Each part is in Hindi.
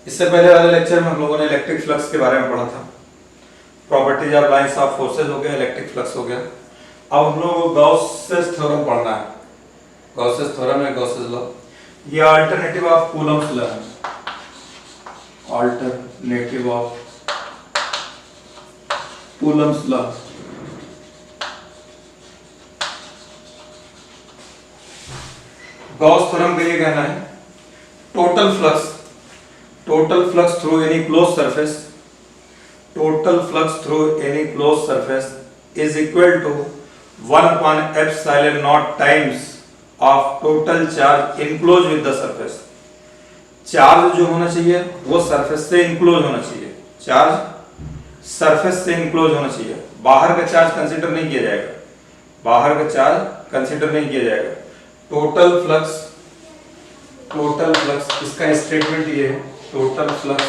इससे पहले वाले लेक्चर में हम लोगों ने इलेक्ट्रिक फ्लक्स के बारे में पढ़ा था। Properties of lines of forces हो गया, इलेक्ट्रिक फ्लक्स हो गया। अब हम लोग को गॉसेस थ्योरम पढ़ना है। गॉसेस थ्योरम है, गॉसेस लॉ। ये अल्टरनेटिव ऑफ कूलम्स लॉ है। Alternative of Coulomb's law. Gauss theorem का ये कहना है total flux through any close surface, total flux through any closed surface is equal to 1 upon epsilon naught times of total charge enclosed with the surface। Charge जो होना चाहिए वो सरफेस से इनक्लोज होना चाहिए। चार्ज सरफेस से इनक्लोज होना चाहिए। बाहर का चार्ज कंसीडर नहीं किया जाएगा। बाहर का चार्ज कंसीडर नहीं किया जाएगा। टोटल फ्लक्स इसका स्टेटमेंट ये है, total flux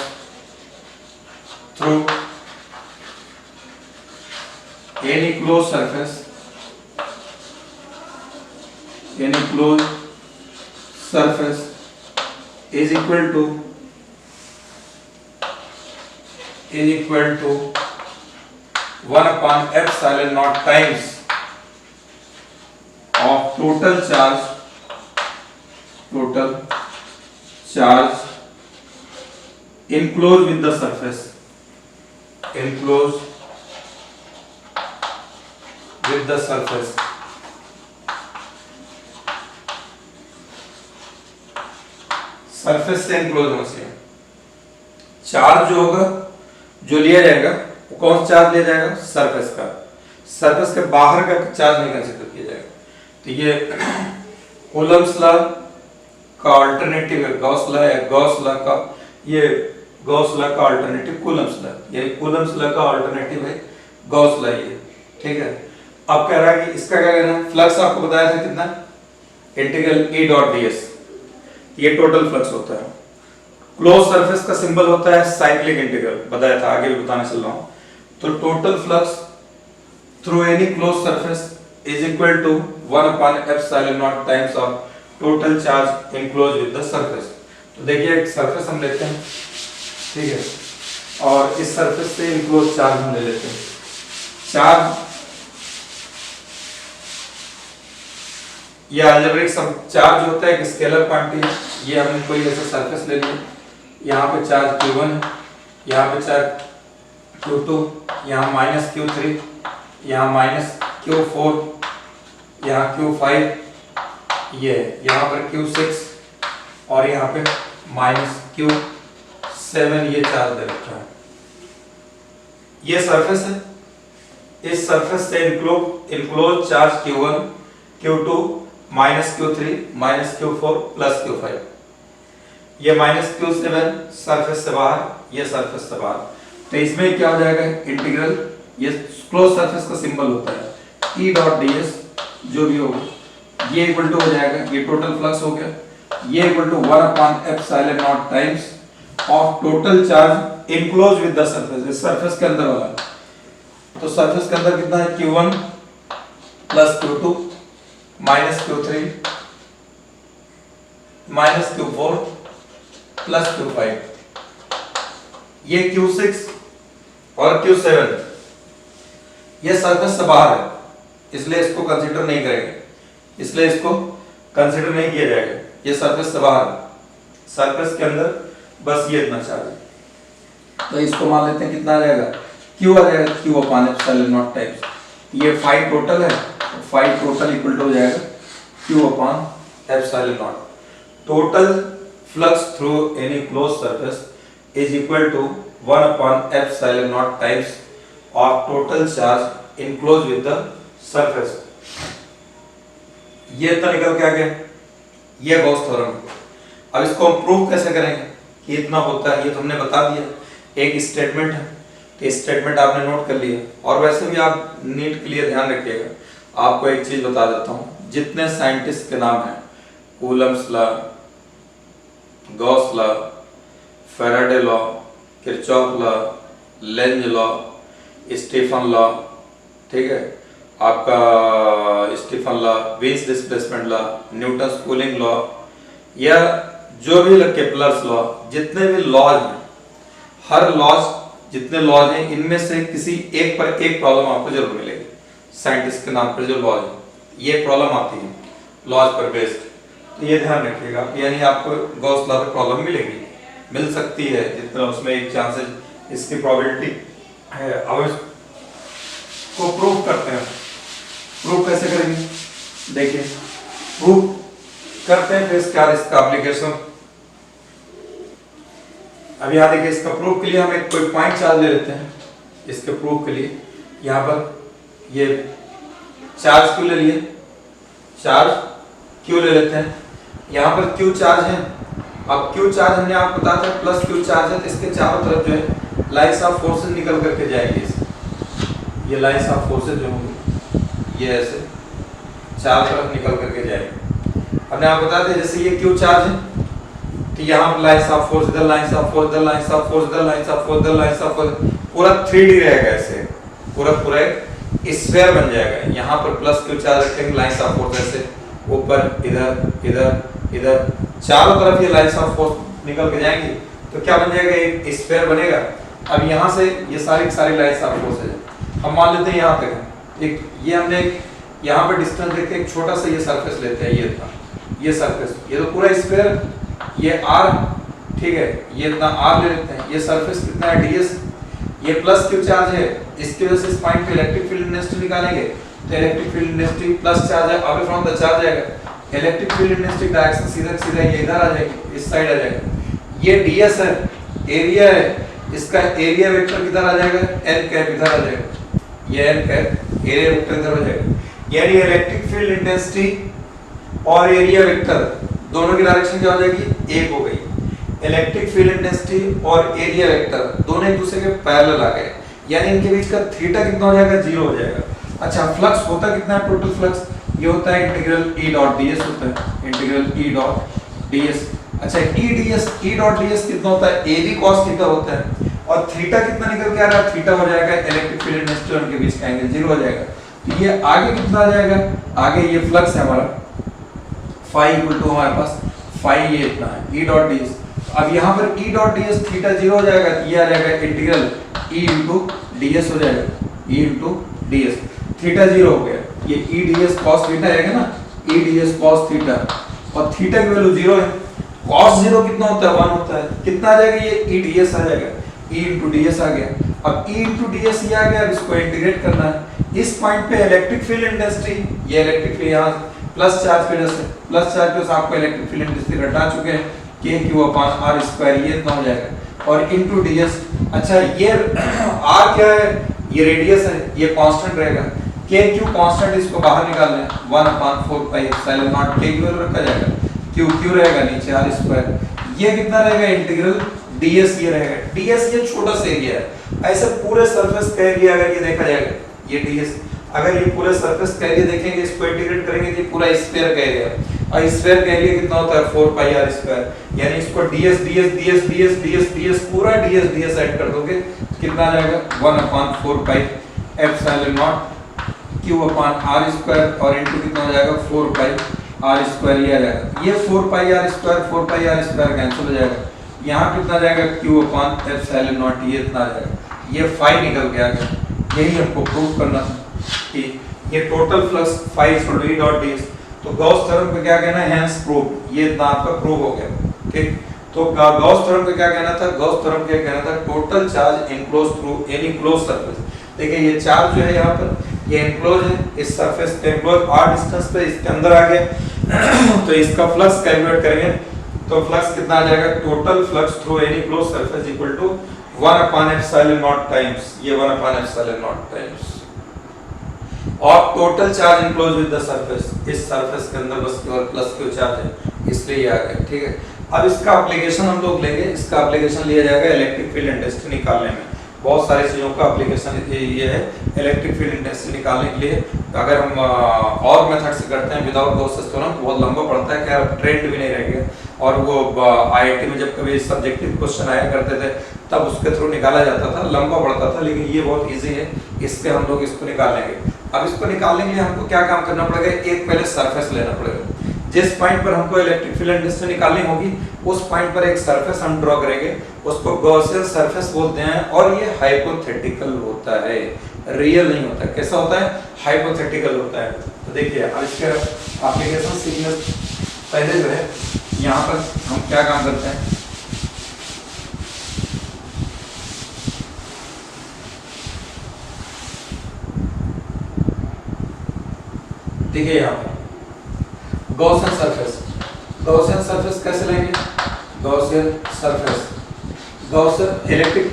through any closed surface is equal to 1 upon epsilon naught times of total charge enclosed with the surface, surface से इनक्लोज होना चाहिए। चार्ज जो होगा, जो लिया जाएगा वो कौन सा चार्ज लिया जाएगा? सरफेस का। सरफेस के बाहर का चार्ज नहीं कंसीडर किया जाएगा। तो ये कूलम्स लॉ का अल्टरनेटिव है गॉस लॉ है। गॉस लॉ का अल्टरनेटिव कूलम्स लॉ। ये कूलम्स लॉ का अल्टरनेटिव है गॉस लॉ। ये ठीक है। अब कह रहा है कि इसका क्या कहना है? फ्लक्स आपको बताया था कितना, इंटीग्रल E डॉट ds। ये टोटल फ्लक्स होता है। क्लोज सरफेस का सिंबल होता है साइक्लिक इंटीग्रल, बताया था, आगे भी बताने चल रहा हूं। तो total flux through any close surface is equal to 1 upon epsilon not times of total charge enclose with the surface. तो देखिए एक सरफेस हम लेते हैं, ठीक है, और इस सरफेस से इनक्लोज चार्ज हम ले लेते हैं। चार्ज ये अलजेब्रिक सब चार्ज होता है, एक स्केलर क्वांटिटी है। ये हमने कोई ऐसा सरफेस ले लिया, यहाँ पे चार्ज Q1 है, यहाँ पे चार्ज Q2, यहाँ माइनस Q3, यहाँ माइनस Q4, यहाँ Q5, ये यहाँ पर Q6 और यहाँ पे माइनस Q7 ये चार्ज दे रखा है। ये सरफेस है। इस सरफेस से enclose charge Q1, Q2, minus Q3, minus Q4 plus Q5। ये माइनस Q7 सरफेस से बाहर, ये सरफेस से बाहर। तो इसमें क्या हो जाएगा? इंटीग्रल, ये क्लोज सरफेस का सिंबल होता है E डॉट ds, जो भी होगा ये इक्वल टू हो जाएगा, ये टोटल फ्लक्स हो गया, ये equal to 1 upon epsilon not times of total charge enclose with the surface. इस सरफेस के अंदर वाला, तो सरफेस के अंदर कितना है? Q1 plus Q2 minus Q3 minus Q4 plus Q5, ये Q6 और Q7 ये सरफेस से बाहर है, इसलिए इसको कंसीडर नहीं करेंगे, इसलिए इसको कंसीडर नहीं किया जाएगा। ये सरफेस से बाहर है, सरफेस के अंदर बस ये इतना चार्ज है। तो इसको मान लेते हैं कितना आ जाएगा? Q आ जाएगा, Q upon epsilon not times, ये 5 टोटल है, 5 टोटल इक्वल टू हो जाएगा Q upon epsilon naught. Total flux through any close surface is equal to 1 upon epsilon not times of total charge enclose with the surface. ये तो निकल के आ गया, ये गॉस थ्योरम। अब इसको हम प्रूव कैसे करेंगे कि इतना होता है? ये तो हमने बता दिया, एक स्टेटमेंट है, तो स्टेटमेंट आपने नोट कर लिया। और वैसे भी आप नीट के लिए ध्यान रखिएगा, आपको एक चीज बता देता हूं, जितने साइंटिस्ट के नाम हैं, Coulomb's law, Gauss law, Faraday law, Kirchhoff law, Lenz law, Stephen law, ठीक है, आपका Stephen law, Wien's displacement law, Newton cooling law, या जो भी केपलर्स लॉ, जितने भी लॉज हैं, हर लॉज जितने लॉज हैं इनमें से किसी एक पर एक प्रॉब्लम आपको जरूर मिलेगी। साइंटिस्ट के नाम पर जो लॉज है ये प्रॉब्लम आती है लॉज पर बेस्ड, तो ये ध्यान रखिएगा। यानी आपको गॉस लॉ पे प्रॉब्लम मिलेगी, मिल सकती है, जितना उसमें एक चांसेस इसकी प्रोबेबिलिटी है। अब इसको प्रूव करते हैं। प्रूव कैसे करेंगे देखिए, प्रूव करते हैं फिर इसका एप्लीकेशन। अब यहाँ देखिए इसका प्रूफ के लिए हम एक कोई पॉइंट चार्ज ले लेते हैं। इसके प्रूफ के लिए यहाँ पर ये चार्ज क्यू ले लिए, चार्ज क्यू ले लेते हैं। यहाँ पर क्यू चार्ज है। अब क्यू चार्ज हमने आपको बताया था प्लस क्यू चार्ज है, तो इसके चारों तरफ जो है लाइंस ऑफ फोर्सेस निकल करके जाएंगे। ये लाइंस ऑफ फोर्सेस जो होंगे ये ऐसे चारों तरफ निकल करके जाएंगे। हमने आपको बताया था जैसे ये क्यू चार्ज है तो यहाँ पर लाइंस ऑफ फोर्स, इधर लाइंस ऑफ फोर्स, इधर लाइंस ऑफ फोर्स, इधर लाइंस ऑफ फोर्स, इधर लाइंस ऑफ फोर्स, पूरा 3D रहेगा ऐसे, पूरा एक स्फीयर बन जाएगा। यहाँ पर प्लस क्यू चार्ज रखेंगे, लाइंस ऑफ फोर्स ऐसे ऊपर, इधर इधर इधर, चारों तरफ ये लाइंस ऑफ फोर्स निकल के जाएंगे तो क्या बन जाएगा, एक स्फीयर बनेगा। अब यहाँ से ये सारी लाइंस ऑफ फोर्स है। हम मान लेते हैं यहाँ तक एक, ये हमने यहाँ पर डिस्टेंस देके एक छोटा सा ये सरफेस लेते हैं, ये था ये सरफेस, ये तो पूरा स्फीयर, ये r, ठीक है, ये इतना r ले लेते हैं। ये सरफेस कितना है ds, ये प्लस क्यू चार्ज है, इसकी वजह से इस पॉइंट पे इलेक्ट्रिक फील्ड इंटेंसिटी निकालेंगे तो electric field intensity plus charge है, अवे फ्रॉम द चार्ज आएगा। इलेक्ट्रिक फील्ड इंटेंसिटी डायरेक्शन सीधा ये इधर आ जाएगी, इस साइड आ जाएगा। ये ds है, एरिया है, इसका एरिया वेक्टर किधर आ जाएगा, n कैप इधर आ जाएगा, ये n कैप एरिया वेक्टर इधर आ जाएगा। यानी इलेक्ट्रिक फील्ड इंटेंसिटी और एरिया वेक्टर दोनों की डायरेक्शन क्या हो जाएगी, एक हो गई। इलेक्ट्रिक फील्ड इंटेंसिटी और एरिया वेक्टर दोनों एक दूसरे के पैरेलल आ गए, यानी इनके बीच का थीटा कितना हो जाएगा, 0 हो जाएगा। अच्छा, फ्लक्स होता कितना है, टोटल फ्लक्स ये होता है इंटीग्रल E डॉट ds होता है, इंटीग्रल E डॉट ds। अच्छा, E डॉट ds कितना होता है, AB cos थीटा होता है, और थीटा कितना निकल के आ रहा है, थीटा हो जाएगा इलेक्ट्रिक फील्ड इंटेंसिटी और उनके बीच का एंगल 0 हो जाएगा। तो ये आगे कितना आ जाएगा, आगे ये फ्लक्स है हमारा फाई इक्वल टू हमारे पास फाई ये इतना है E डॉट ds। अब यहाँ पर E डॉट ds थीटा 0 हो जाएगा, ये आ जाएगा इंटीग्रल E इंटू ds हो जाएगा, E इंटू ds, थीटा 0 हो गया। ये E ds cos थीटा आएगा ना, E ds cos थीटा, और थीटा की वैल्यू 0 है। cos 0 कितना होता है, 1 होता है। कितना आ जाएगा, ये E ds आ जाएगा, E इंटू ds आ गया। अब E इंटू ds ये आ गया, अब इसको इंटीग्रेट करना है। इस पॉइंट पे इलेक्ट्रिक फील्ड इंटेंसिटी, ये इलेक्ट्रिक फील्ड यहाँ प्लस चार्ज की वजह से, प्लस चार्ज की वजह से आपको इलेक्ट्रिक फील्ड इंटेंसिटी घटा चुके हैं, k/r² ये इतना हो जाएगा, और इनटू ds। अच्छा, ये r क्या है, ये रेडियस है, ये कांस्टेंट रहेगा, kq कांस्टेंट, इसको बाहर निकालना है, 1/4 पाई एप्सिलॉन नॉट k की वैल्यू रखा जाएगा, q रहेगा नीचे r², ये कितना रहेगा इंटीग्रल ds, ये रहेगा ds, ये छोटा सा एरिया है। ऐसे पूरे सरफेस का एरिया अगर ये देखा जाएगा, ये ds, अगर ये पूरे सरफेस का एरिया देखेंगे, इसको इंटीग्रेट करेंगे तो पूरा स्फीयर का एरिया, और स्फीयर का एरिया कितना होता है, 4πr², यानी इसको ds पूरा ds ऐड कर दोगे कितना आ जाएगा, 1/4 पाई एप्सिलॉन नॉट q/r², और इनटू कितना हो जाएगा 4 पाई r², ये आ जाएगा। ये 4πr² कैंसिल हो जाएगा, यहाँ कितना जाएगा q/एप्सिलॉन नॉट, ये इतना आ जाएगा, ये फाई निकल के आ गया। यही हमको प्रूव करना था कि ये total flux phi equal to E dot ds। तो गॉस थ्योरम पे क्या कहना है, हेंस प्रूव, ये इतना आपका प्रूव हो गया, ठीक। तो गॉस थ्योरम पे क्या कहना था, गॉस थ्योरम क्या कहना था, total charge enclose through any close surface. देखिए ये चार्ज जो है यहाँ पर, ये एनक्लोज है, इस सरफेस पे एनक्लोज r डिस्टेंस पे इसके अंदर आ गया तो इसका फ्लक्स कैलकुलेट करेंगे तो फ्लक्स कितना आ जाएगा, total flux through any close surface equal to 1/ε0 times, ये 1/ε0 टाइम्स, और total charge enclose with the surface, इस सरफेस के अंदर बस केवल प्लस क्यू चार्ज है, इसलिए ये आ गया, ठीक है। अब इसका एप्लीकेशन हम लोग लेंगे, इसका एप्लीकेशन लिया जाएगा इलेक्ट्रिक फील्ड इंटेंसिटी निकालने में। बहुत सारी चीज़ों का एप्लीकेशन ये है इलेक्ट्रिक फील्ड इंटेंसिटी निकालने के लिए। अगर हम और मेथड से करते हैं विदाउट गॉस थ्योरम तो बहुत लंबा पड़ता है, क्या ट्रेंड भी नहीं रहेगा। और वो आईआईटी में जब कभी सब्जेक्टिव क्वेश्चन आया करते थे तब उसके थ्रू निकाला जाता था, लंबा पड़ता था, लेकिन ये बहुत ईजी है, इससे हम लोग इसको निकाल लेंगे। अब इसको निकालने के लिए हमको क्या काम करना पड़ेगा, एक पहले सरफेस लेना पड़ेगा। जिस पॉइंट पर हमको इलेक्ट्रिक फील्ड इंटेंसिटी निकालनी होगी उस पॉइंट पर एक सरफेस हम ड्रॉ करेंगे, उसको गॉसियन सरफेस बोलते हैं और ये हाइपोथेटिकल होता है, रियल नहीं होता। कैसा होता है? हाइपोथेटिकल होता है। तो देखिए अब इसके एप्लीकेशन सीखने पहले जो है यहाँ पर हम क्या काम करते हैं, देखिए यहाँ पर गॉसियन सरफेस, गॉसियन सरफेस कैसे लेंगे? Gaussian surface, Gaussian electric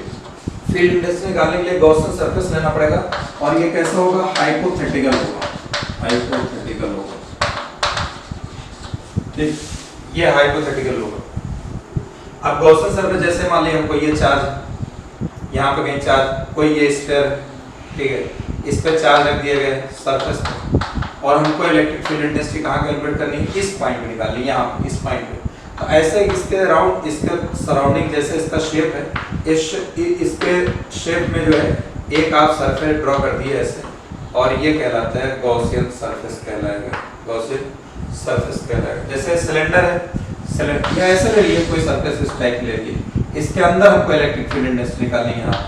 field index निकालने के लिए गॉसियन सरफेस लेना पड़ेगा और ये कैसा होगा? हाइपोथेटिकल होगा, हाइपोथेटिकल होगा, ठीक, ये हाइपोथेटिकल होगा। अब गॉसियन सरफेस जैसे मान लीजिए हमको ये चार्ज, यहाँ पे कहीं चार्ज, कोई ये स्फीयर, ठीक है, इस पे चार्ज रख दिए गए सरफेस पे और हमको इलेक्ट्रिक फील्ड इंटेंसिटी कहाँ कैलकुलेट करनी है? इस पॉइंट पे निकालनी है, यहाँ इस पॉइंट पे। तो ऐसे इसके अराउंड, इसके सराउंडिंग जैसे इसका शेप है, इसके शेप में जो है एक आप सरफेस ड्रॉ कर दिए ऐसे, और ये कहलाता है गॉसियन सरफेस कहलाएगा, गॉसियन सरफेस कहलाएगा। जैसे सिलेंडर है, सिलेंडर या ऐसे ले लिए कोई सरफेस इस टाइप ले लिए, इसके अंदर हमको इलेक्ट्रिक फील्ड इंटेंसिटी निकालनी है यहाँ,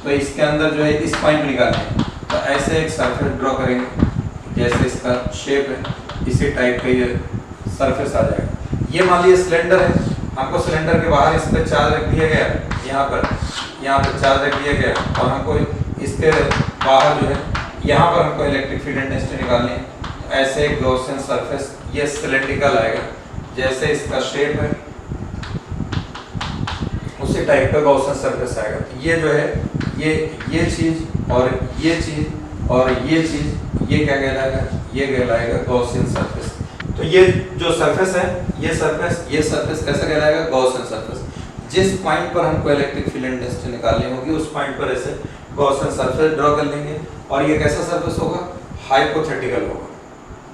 तो इसके अंदर जो है इस पॉइंट पे निकालनी है। तो ऐसे एक सरफेस ड्रॉ करेंगे, जैसे इसका शेप है इसी टाइप का ये सरफेस आ जाएगा। ये मान लीजिए सिलेंडर है, हमको सिलेंडर के बाहर इस पे चार्ज रख दिया गया, यहाँ पर चार्ज रख दिया गया और हमको इसके बाहर जो है यहाँ पर हमको इलेक्ट्रिक फील्ड इंटेंसिटी निकालनी है। ऐसे एक गॉसियन सरफेस ये सिलेंड्रिकल आएगा, जैसे इसका शेप है उसी टाइप का गॉसियन सरफेस आएगा। तो ये जो है ये चीज और ये चीज और ये चीज, ये क्या कहलाएगा? ये कहलाएगा गॉसियन सरफेस। तो ये जो सरफेस है, ये सरफेस कैसा कहलाएगा? Gaussian surface. जिस पॉइंट पर हमको इलेक्ट्रिक फील्ड इंटेंसिटी निकालनी होगी उस पॉइंट पर ऐसे गॉसियन सरफेस ड्रॉ कर लेंगे और ये कैसा सरफेस होगा? हाइपोथेटिकल होगा,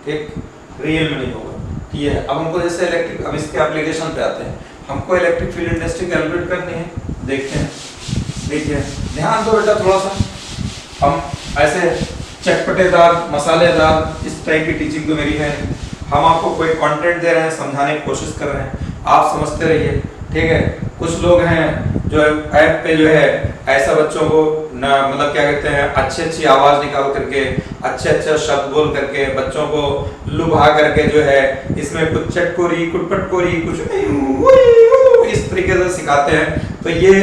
ठीक, रियल में नहीं होगा। ये है। अब हमको जैसे इलेक्ट्रिक, अब इसके एप्लीकेशन पे आते हैं, हमको इलेक्ट्रिक फील्ड इंटेंसिटी कैलकुलेट करनी है। देखते हैं, देखिए ध्यान दो बेटा थोड़ा सा, हम ऐसे चटपटेदार मसालेदार इस टाइप की टीचिंग तो मेरी है, हम आपको कोई कंटेंट दे रहे हैं, समझाने की कोशिश कर रहे हैं, आप समझते रहिए, ठीक है। कुछ लोग हैं जो ऐप पे जो है ऐसा बच्चों को मतलब क्या कहते हैं, अच्छी आवाज निकाल करके, अच्छे शब्द बोल करके, बच्चों को लुभा करके जो है इसमें कुछ चटकोरी कुछ पटकोरी कुछ इस तरीके से सिखाते हैं। तो ये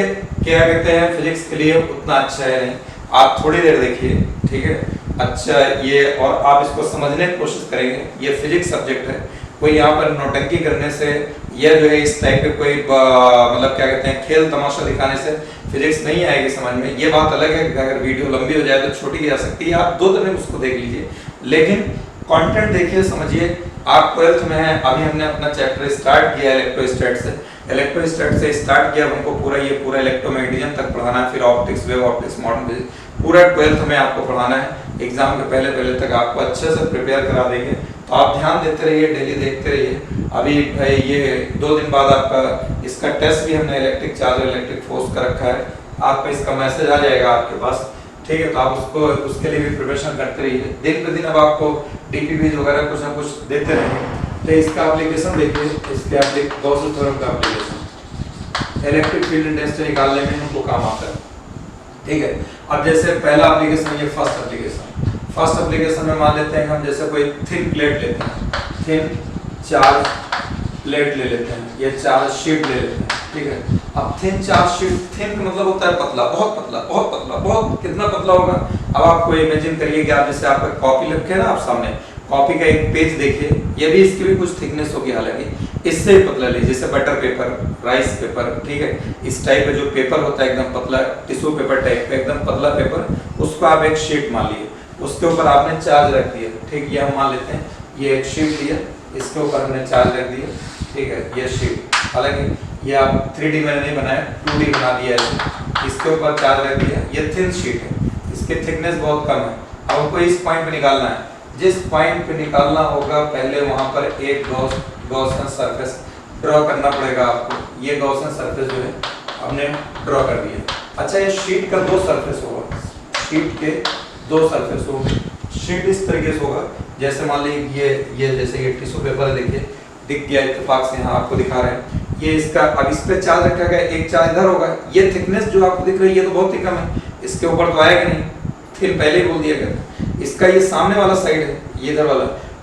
क्या कहते हैं, फिजिक्स के लिए उतना अच्छा है नहीं। आप थोड़ी देर देखिए, ठीक है, अच्छा ये, और आप इसको समझने की कोशिश करेंगे। ये फिजिक्स सब्जेक्ट है, कोई यहाँ पर नौटंकी करने से या जो है इस टाइप के कोई मतलब क्या कहते हैं खेल तमाशा दिखाने से फिजिक्स नहीं आएगी समझ में। ये बात अलग है कि अगर वीडियो लंबी हो जाए तो छोटी की जा सकती है, आप 2 दिन में उसको देख लीजिए, लेकिन कंटेंट देखिए, समझिए। आप 12th में है, अभी हमने अपना चैप्टर स्टार्ट किया इलेक्ट्रोस्टैट से। इलेक्ट्रोस्टैट से स्टार्ट किया, हमको पूरा इलेक्ट्रोमैग्नेटिज्म तक पढ़ाना है, फिर optics, wave optics, modern physics, पूरा 12th में आपको पढ़ाना है। एग्जाम के पहले तक आपको अच्छे से प्रिपेयर करा देंगे, तो आप ध्यान देते रहिए, डेली देखते रहिए। अभी भाई ये 2 दिन बाद आपका इसका टेस्ट भी हमने इलेक्ट्रिक चार्ज और इलेक्ट्रिक फोर्स का रखा है, आपका इसका मैसेज आ जाएगा आपके पास, ठीक है। तो आप उसको उसके लिए भी प्रिपरेशन करते रहिए, दिन पे दिन अब आपको डीपीबी वगैरह कुछ ना कुछ देते रहेंगे। तो इसका एप्लीकेशन देखिए, इसके गॉस थ्योरम का एप्लीकेशन इलेक्ट्रिक फील्ड इंटेंसिटी निकालने में हमको काम आता है, ठीक है। अब जैसे पहला एप्लीकेशन, ये फर्स्ट एप्लीकेशन में मान लेते हैं हम जैसे कोई थिन प्लेट लेते हैं, थिन चार्ज प्लेट ले लेते हैं, ये चार्ज शीट ले लेते हैं, ठीक है। अब थिन चार्ज शीट, थिन का मतलब होता है पतला, बहुत पतला, बहुत पतला, बहुत कितना पतला होगा। अब आपको इमेजिन करिए कि आप जैसे आपका कॉपी रखे हैं ना आप सामने, कॉपी का एक पेज देखिए, ये भी इसकी भी कुछ थिकनेस होगी, हालांकि इससे पतला लीजिए, जैसे बटर पेपर, राइस पेपर, ठीक है। इस टाइप का जो पेपर होता है एकदम पतला, टिश्यू पेपर टाइप का एकदम पतला पेपर, उसको आप एक शीट मान लिए, उसके ऊपर आपने चार्ज रख दिया, ठीक। ये हम मान लेते हैं, ये एक शीट लिया, इसके ऊपर हमने चार्ज रख दिया, ठीक है। ये शीट, हालांकि ये आप 3D में नहीं बनाया, 2D बना दिया है, इसके ऊपर चार्ज रख दिया, ये थिन शीट है, इसकी थिकनेस बहुत कम है। अब हमको इस पॉइंट पे निकालना है, जिस पॉइंट पे निकालना होगा पहले वहां पर एक गॉसियन सरफेस ड्रॉ करना पड़ेगा आपको। ये गॉसियन सरफेस जो है हमने ड्रॉ कर दिया। अच्छा, ये शीट का 2 सरफेस होगा, शीट के 2 सरफेस होंगे। शीट इस तरीके से होगा, जैसे मान लीजिए ये जैसे ये टिश्यू पेपर है, देखिए दिख गया इत्तेफाक से, यहाँ आपको दिखा रहे हैं। ये इसका, अब इस पे चार्ज रखा गया, एक चार्ज इधर होगा, ये थिकनेस जो आपको दिख रही है ये तो बहुत ही कम है, इसके ऊपर तो आएगा नहीं, फिर पहले ही बोल दिया गया। इसका ये सामने वाला साइड है, ये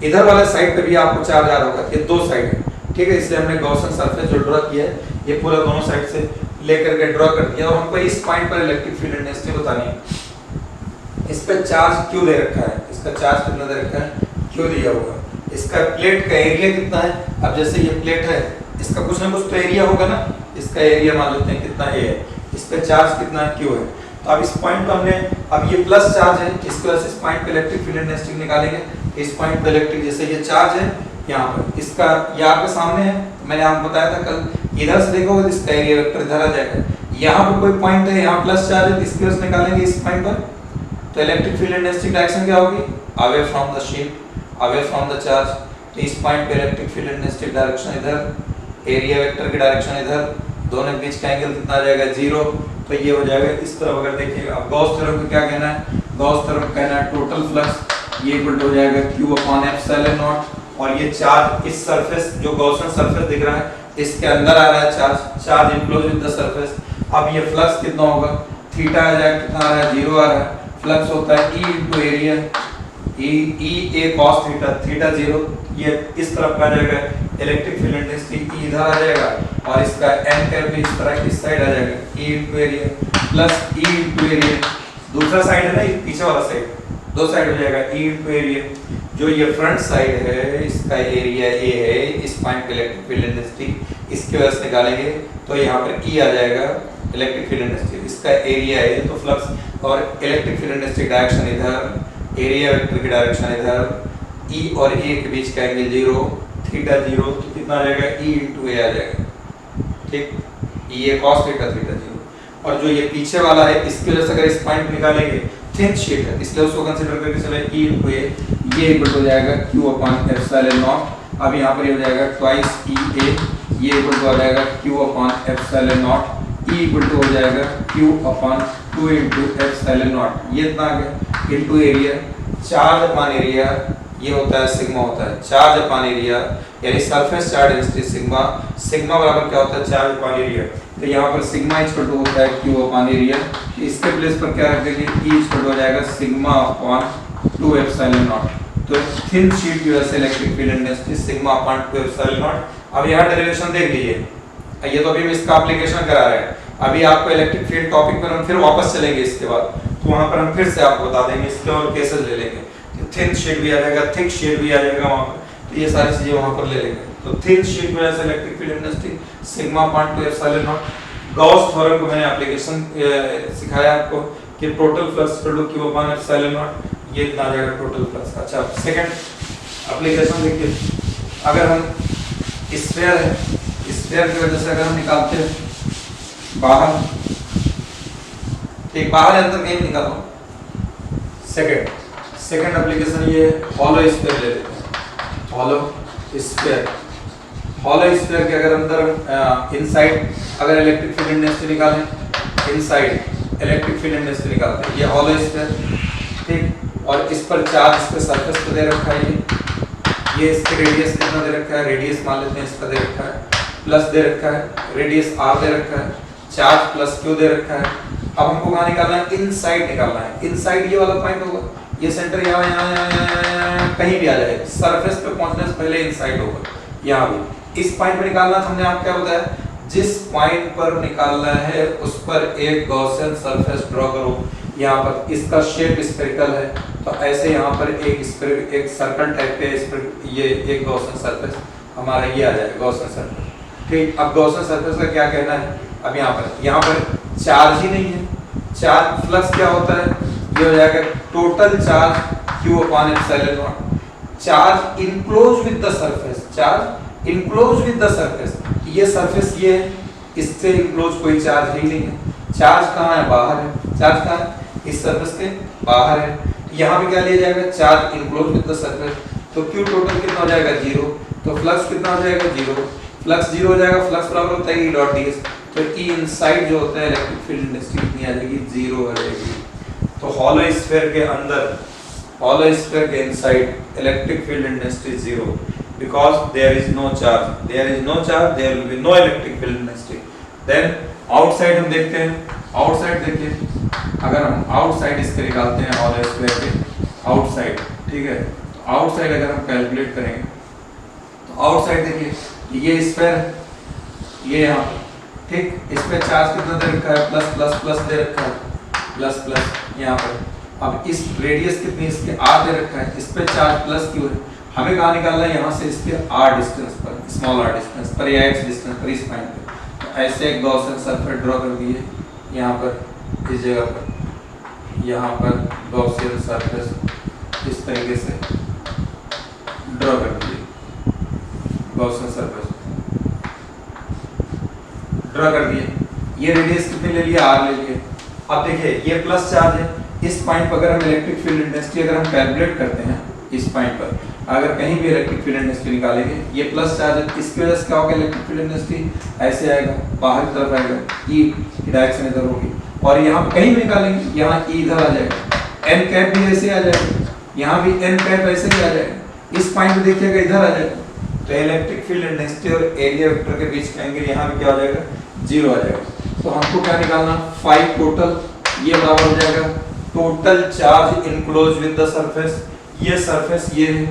इधर वाला साइड पे भी आपको चार्ज आ रहा होगा, ये दो साइड है, ठीक है। इसलिए हमने गॉसियन सरफेस जो ड्रॉ किया है ये पूरा दोनों साइड से लेकर के ड्रॉ कर दिया, और हमको इस पॉइंट पर इलेक्ट्रिक फील्ड इंटेंसिटी बतानी है। इस पे चार्ज क्यों दे रखा है, इसका चार्ज कितना दे रखा है, क्यों दिया होगा, इसका प्लेट का एरिया कितना है। अब जैसे ये प्लेट है, इसका कुछ ना कुछ तो एरिया होगा ना, इसका एरिया मान लेते हैं कितना ए है, इस पे चार्ज कितना है, क्यों है। तो अब इस पॉइंट पे हमने, अब ये प्लस चार्ज है, इसकी वजह से इस पॉइंट पे इलेक्ट्रिक फील्ड इंटेंसिटी निकालेंगे। इस पॉइंट पे इलेक्ट्रिक, जैसे ये चार्ज है यहाँ पर, इसका ये आपके सामने है, मैंने आपको बताया था कल, इधर से देखोगे तो इसका एरिया वेक्टर इधर आ जाएगा। यहाँ पर कोई पॉइंट है, यहाँ प्लस चार्ज है, इसकी वजह से निकालेंगे इस पॉइंट पर, तो इलेक्ट्रिक फील्ड इंटेंसिटी डायरेक्शन क्या होगी, away from the sheet, away from the charge. तो इस पॉइंट पे इलेक्ट्रिक फील्ड इंटेंसिटी डायरेक्शन इधर, एरिया वेक्टर की डायरेक्शन इधर, दोनों के बीच का एंगल कितना आ जाएगा, 0। तो ये हो जाएगा इस तरफ। अगर देखिएगा, अब गॉस थ्योरम को क्या कहना है, गॉस थ्योरम कहना है टोटल फ्लक्स ये इक्वल टू हो जाएगा q अपॉन एप्सिलॉन नॉट, और ये चार्ज इस सरफेस जो गॉसियन सरफेस दिख रहा है इसके अंदर आ रहा है charge, charge enclose with the surface. अब ये फ्लक्स कितना होगा, थीटा आ जाएगा, कितना आ रहा है, 0 आ रहा है। फ्लक्स होता है E into area, E A cos theta, theta 0, ये इस तरफ का आ जाएगा इलेक्ट्रिक फील्ड इंटेंसिटी, E इधर आ जाएगा, और इसका n कैप भी इस तरह इस साइड आ जाएगा, E into area plus E into area, दूसरा साइड है ना ये पीछे वाला साइड, दो साइड हो जाएगा, E इनटू एरिया। जो ये फ्रंट साइड है इसका एरिया A है, इस पॉइंट पे इलेक्ट्रिक फील्ड इंटेंसिटी इसकी वजह से निकालेंगे, तो यहाँ पर E आ जाएगा इलेक्ट्रिक फील्ड इंटेंसिटी, इसका एरिया है, तो फ्लक्स और इलेक्ट्रिक फील्ड इंटेंसिटी डायरेक्शन इधर, एरिया वेक्टर की डायरेक्शन इधर, E और A के बीच का एंगल 0, थीटा 0, तो कितना आ जाएगा, E इनटू A आ जाएगा, ठीक, E A cos theta, theta 0। और जो ये पीछे वाला है इसकी वजह से अगर इस पॉइंट निकालेंगे, थिन शीट है इसलिए उसको कंसीडर करके चले, E इनटू A, ये इक्वल हो जाएगा q अपॉन एप्सिलॉन नॉट। अब यहाँ पर ये हो जाएगा ट्वाइस EA, ये इक्वल हो जाएगा q upon epsilon naught, E equal हो जाएगा q upon 2 into epsilon not, ये इतना आ गया, into area, charge upon area, ये होता है सिग्मा, होता है चार्ज अपॉन एरिया, यानी surface charge density sigma, sigma बराबर क्या होता है, चार्ज अपॉन एरिया। तो यहाँ पर सिग्मा इक्वल टू होता है q अपॉन एरिया, इसके प्लेस पर क्या रख देंगे, E इक्वल हो जाएगा सिग्मा अपॉन 2 एप्सिलॉन नॉट। तो थिन शीट की वजह से electric field intensity sigma upon 2 epsilon naught. अब यहाँ डेरिवेशन देख लीजिए, ये तो अभी हम इसका एप्लीकेशन करा रहे हैं, अभी आपको इलेक्ट्रिक फील्ड टॉपिक पर हम फिर वापस चलेंगे इसके बाद, तो वहाँ पर हम फिर से आपको बता देंगे, इसके और केसेस ले लेंगे, थिन शीट भी आ जाएगा, थिक शीट भी आ जाएगा वहाँ पर, तो ये सारी चीजें वहाँ पर ले लेंगे। तो थिन शीट में ऐसे electric field intensity sigma upon 2 epsilon naught. Gauss theorem को मैंने एप्लीकेशन सिखाया आपको कि total flux equal to q upon epsilon not, ये इतना आ जाएगा टोटल फ्लक्स। अच्छा, सेकंड एप्लीकेशन देखिए, अगर हम स्फीयर है, स्फीयर की वजह से अगर हम निकालते हैं बाहर, एक बाहर अंदर कहीं निकालो, सेकंड एप्लीकेशन ये हॉलो स्फीयर ले लेते हैं, हॉलो स्फीयर। हॉलो स्फीयर के अगर अंदर इनसाइड अगर इलेक्ट्रिक फील्ड इंटेंसिटी निकालें, इनसाइड इलेक्ट्रिक फील्ड इंटेंसिटी निकालते हैं, ये हॉलो स्फीयर, ठीक, और इस पर चार्ज इसके सरफेस पे दे रखा है, ये इसके रेडियस कितना दे रखा है, रेडियस मान लेते हैं इसका दे रखा है, प्लस दे रखा है, रेडियस r दे रखा है, चार्ज प्लस q दे रखा है। अब हमको कहाँ निकालना है, इनसाइड निकालना है, इनसाइड ये वाला पॉइंट होगा, ये सेंटर यहाँ कहीं भी आ जाए, सरफेस पे पहुंचने से पहले इनसाइड होगा, यहाँ भी इस पॉइंट पे निकालना था। हमने आपको क्या बताया, जिस पॉइंट पर निकालना है उस पर एक गॉसियन सरफेस ड्रॉ करो, यहाँ पर इसका शेप स्फेरिकल है, तो ऐसे यहाँ पर एक सर्कल टाइप पे इस पर ये एक गॉसियन सरफेस हमारा ये आ जाएगा, गॉसियन सरफेस, ठीक। अब गॉसियन सरफेस का क्या कहना है, अब यहाँ पर चार्ज ही नहीं है, चार्ज फ्लक्स क्या होता है, ये हो जाएगा total charge q upon epsilon not, charge enclose with the surface, charge enclose with the surface, ये सरफेस ये है, इससे इनक्लोज कोई चार्ज ही नहीं है, चार्ज कहाँ है, बाहर है, चार्ज कहाँ है, इस सरफेस के बाहर है, यहाँ पे क्या लिया जाएगा, charge enclose with the surface, तो q टोटल कितना हो जाएगा 0, तो फ्लक्स कितना हो जाएगा 0, फ्लक्स 0 हो जाएगा, फ्लक्स बराबर होता है E डॉट ds, तो E इनसाइड जो होता है इलेक्ट्रिक फील्ड इंटेंसिटी कितनी आ जाएगी, 0 आ जाएगी। तो हॉलो स्फीयर के अंदर, हॉलो स्फीयर के inside electric field intensity 0, because there is no charge, there will be no electric field intensity. Then outside हम देखते हैं, outside देखिए, अगर हम outside इसके निकालते हैं और स्क्वायर के outside, ठीक है, तो outside अगर हम कैलकुलेट करेंगे तो outside देखिए ये स्क्वायर, ये यहाँ ठीक, इस पे चार्ज कितना दे रखा है, प्लस प्लस प्लस दे रखा है, प्लस प्लस यहाँ पर। अब इस रेडियस कितनी, इसके आर दे रखा है, इस पे चार्ज प्लस क्यों है, हमें कहाँ निकालना है, यहाँ से इसके आर डिस्टेंस पर, स्मॉल आर डिस्टेंस पर या एक्स डिस्टेंस पर, इस पॉइंट पे। तो ऐसे एक गॉसियन सर्फेस ड्रॉ कर दिए यहाँ पर, इस जगह पर, यहाँ पर गॉसियन सर्फेस इस तरीके से ड्रॉ कर दिए, गॉसियन सर्फेस ड्रॉ कर दिए। ये रेडियस कितनी ले लिया, आर ले लिए। अब देखिए ये प्लस चार्ज है, इस पॉइंट पर अगर हम इलेक्ट्रिक फील्ड इंटेंसिटी अगर हम कैलकुलेट करते हैं, इस पॉइंट पर अगर कहीं भी इलेक्ट्रिक फील्ड इंटेंसिटी निकालेंगे, ये प्लस चार्ज है, इसकी वजह से क्या होगा, इलेक्ट्रिक फील्ड इंटेंसिटी ऐसे आएगा, बाहर की तरफ आएगा, ई की डायरेक्शन इधर होगी, और यहाँ कहीं भी निकालेंगे, यहाँ ई इधर आ जाएगा, एन कैप भी ऐसे आ जाएगा, यहाँ भी एन कैप ऐसे ही आ जाएगा, इस पॉइंट पे देखिएगा इधर आ जाएगा। तो इलेक्ट्रिक फील्ड इंटेंसिटी और एरिया वेक्टर के बीच का एंगल यहाँ पे क्या हो जाएगा, 0 आ जाएगा। तो हमको क्या निकालना, 5 टोटल, ये बराबर हो जाएगा total charge enclose with the surface, ये सरफेस ये है,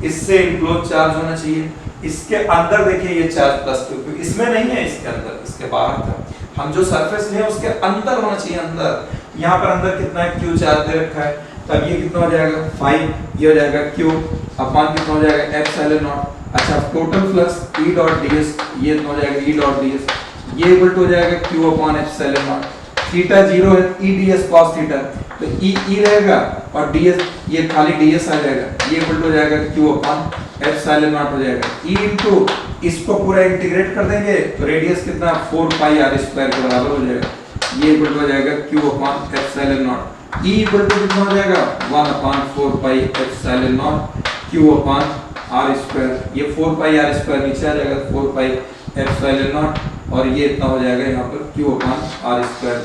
इससे इनक्लोज चार्ज होना चाहिए, इसके अंदर देखिए ये चार्ज प्लस क्यू, क्योंकि इसमें नहीं है, इसके अंदर, इसके बाहर था, हम जो सरफेस ले उसके अंदर होना चाहिए, अंदर। यहाँ पर अंदर कितना है, क्यू चार्ज दे रखा है, तब ये कितना हो जाएगा 5, ये हो जाएगा क्यू अपॉन कितना हो जाएगा एप्सिलॉन नॉट। अच्छा total flux E dot ds, ये इतना हो जाएगा E डॉट ds, ये इक्वल टू हो जाएगा q upon epsilon naught, theta 0 है, E ds cos थीटा, तो E रहेगा और ds ये खाली ds आ जाएगा, ये इक्वल टू हो जाएगा q अपॉन एप्सिलॉन नॉट हो जाएगा। E इनटू इसको पूरा इंटीग्रेट कर देंगे तो रेडियस कितना 4 पाई r स्क्वायर के बराबर हो जाएगा, ये इक्वल टू हो जाएगा q upon epsilon naught. E equal to कितना हो जाएगा 1 upon 4 pi epsilon naught q upon r square, ये 4 पाई r स्क्वायर नीचे आ जाएगा, 4 पाई एप्सिलॉन नॉट, और ये इतना हो जाएगा यहाँ पर q अपॉन r स्क्वायर।